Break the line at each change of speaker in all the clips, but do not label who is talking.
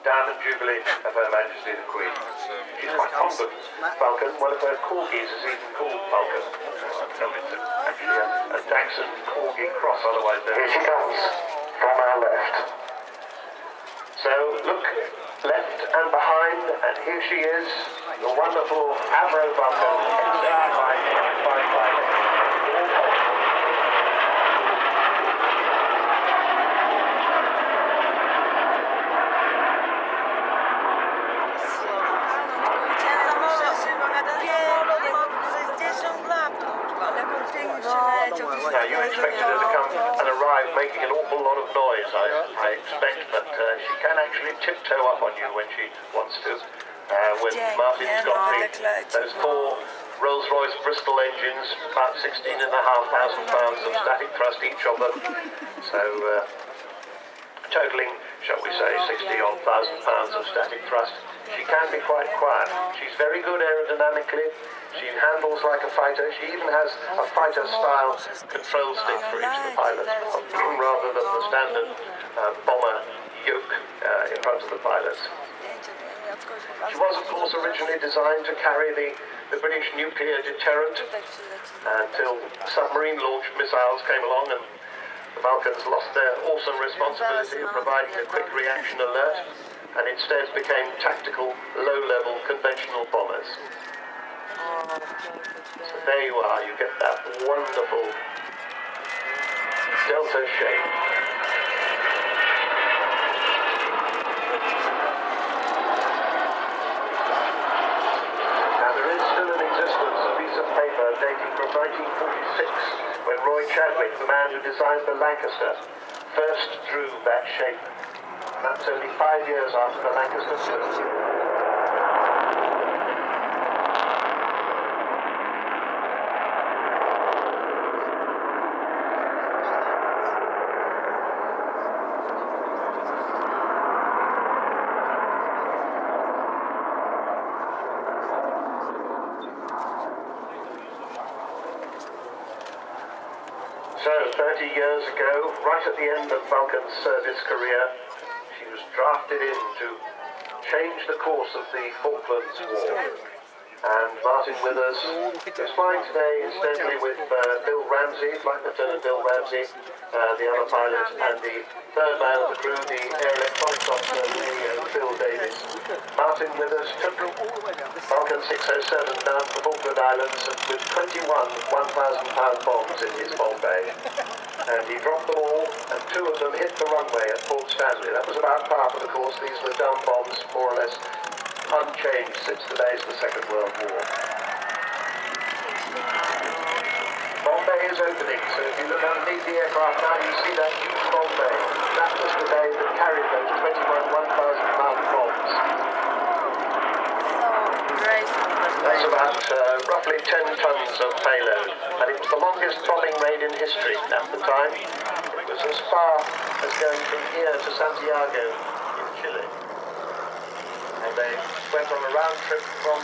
Diamond Jubilee of Her Majesty the Queen. She's quite fond of Vulcan. One of her corgis is even called Vulcan. It's actually a Dachshund corgi cross, otherwise known. Here she comes, from our left. So look left and behind, and here she is, the wonderful Avro Vulcan XH558. Now you expected her to come and arrive making an awful lot of noise, I expect, but she can actually tiptoe up on you when she wants to. When Martin's got those 4 Rolls-Royce Bristol engines, about 16,500 pounds of static thrust each of them, so totaling, shall we say, 60-odd thousand pounds of static thrust. She can be quite quiet. She's very good aerodynamically. She handles like a fighter. She even has a fighter-style control stick for each of the pilots, rather than the standard bomber yoke in front of the pilots. She was, of course, originally designed to carry the British nuclear deterrent until submarine-launched missiles came along and the Vulcans lost their awesome responsibility of providing a quick reaction alert and instead became tactical, low-level, conventional bombers. So there you are, you get that wonderful delta shape. Now there is still in existence a piece of paper dating from 1946 when Roy Chadwick, the man who designed the Lancaster, first drew that shape. That's only 5 years after the Lancaster flew. So, 30 years ago, right at the end of Vulcan's service career, she was drafted in to change the course of the Falklands War. And Martin Withers is flying today, incidentally, with Bill Ramsey, Flight Lieutenant Bill Ramsey, the other pilot, and the third man of the crew, the air electronics officer, Bill Davies. Martin Withers took Vulcan 607 down to the Falkland Islands with 21 1,000-pound bombs in his bomb bay. And he dropped them all, and 2 of them hit the runway at Port Stanley. That was about par for the course. These were dumb bombs, more or less unchanged since the days of the Second World War. Bomb bay is opening, so if you look underneath the aircraft now, you see that huge bomb bay. That was the bay that carried those 21 1,000-pound bombs. That's about roughly 10 tons of payload, and it was the longest bombing raid in history at the time. It was as far as going from here to Santiago in Chile. And they went on a round trip from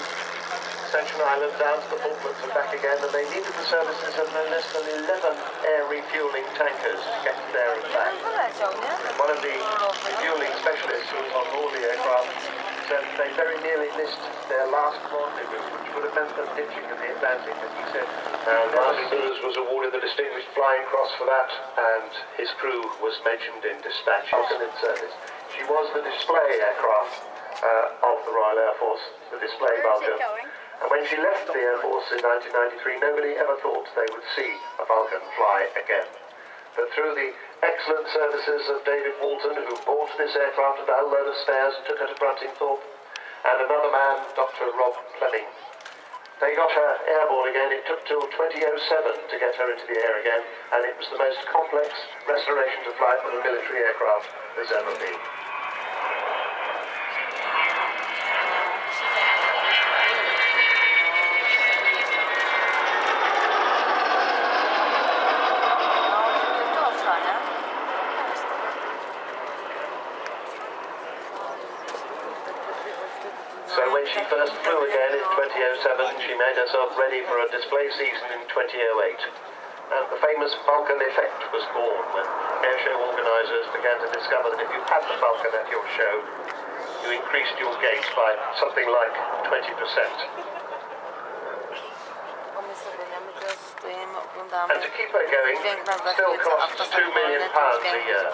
Ascension Island down to the Falklands and back again, and they needed the services of no less than 11 air refuelling tankers to get there and back. And one of the refuelling specialists who was on board the aircraft said they very nearly missed their last rendezvous, which would have meant them ditching in the Atlantic, as he said. And Martin Withers was awarded the Distinguished Flying Cross for that, and his crew was mentioned in dispatches. Vulcan in service. She was the display aircraft of the Royal Air Force, the display Vulcan. And when she left the Air Force in 1993, nobody ever thought they would see a Vulcan fly again. But through the excellent services of David Walton, who bought this aircraft at a whole load of spares and took her to Bruntingthorpe, and another man, Dr. Rob Fleming, they got her airborne again. It took till 2007 to get her into the air again, and it was the most complex restoration to flight that a military aircraft has ever been. So when she first flew again in 2007, she made herself ready for a display season in 2008. And the famous Vulcan effect was born when airshow organisers began to discover that if you had the Vulcan at your show, you increased your gauge by something like 20%. And to keep her going still costs £2 million a year.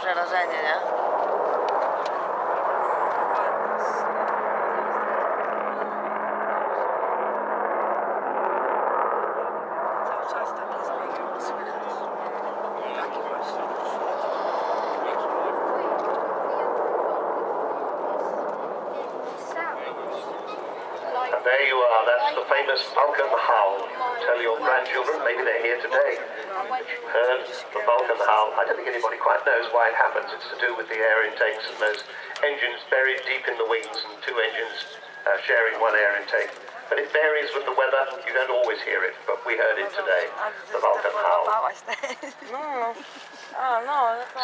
And there you are, that's the famous Vulcan howl. Tell your grandchildren, maybe they're here today, that you heard the Vulcan howl. I don't think anybody quite knows why it happens. It's to do with the air intakes and those engines buried deep in the wings and two engines sharing one air intake. But it varies with the weather. You don't always hear it, but we heard it today, the Vulcan howl.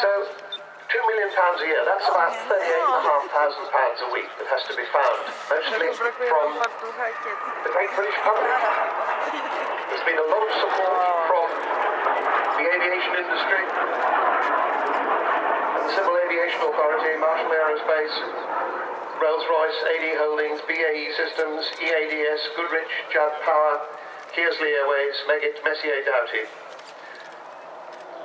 So, £2 million a year, that's about £38,500 a week that has to be found, mostly from the great British public. There's been a lot of support from the aviation industry, and the Civil Aviation Authority, Marshall Aerospace, Rolls-Royce, AD Holdings, BAE Systems, EADS, Goodrich, Judd Power, Kearsley Airways, Meggitt, Messier Doughty,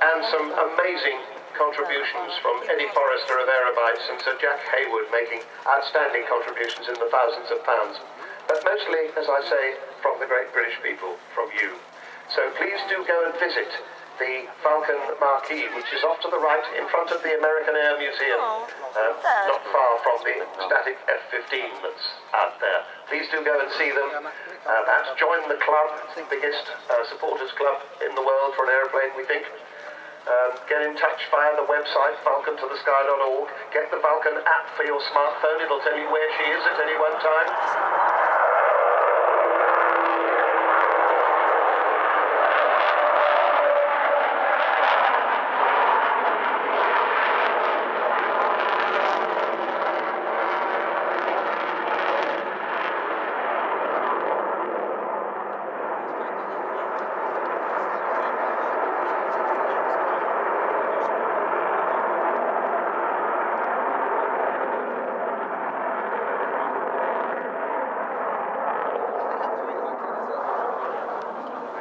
and some amazing contributions from Eddie Forrester of Aerobites and Sir Jack Hayward, making outstanding contributions in the thousands of pounds. But mostly, as I say, from the great British people, from you. So please do go and visit the Vulcan marquee, which is off to the right in front of the American Air Museum, not far from the static F-15 that's out there. Please do go and see them. Perhaps join the club, it's the biggest supporters club in the world for an aeroplane, we think. Get in touch via the website, vulcantothesky.org. Get the Vulcan app for your smartphone. It'll tell you where she is at any one time.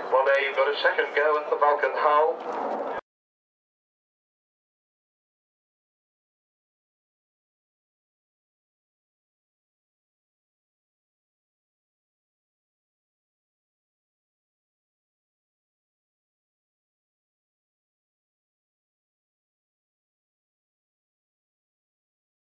Well, there you've got a second go at the Vulcan hull.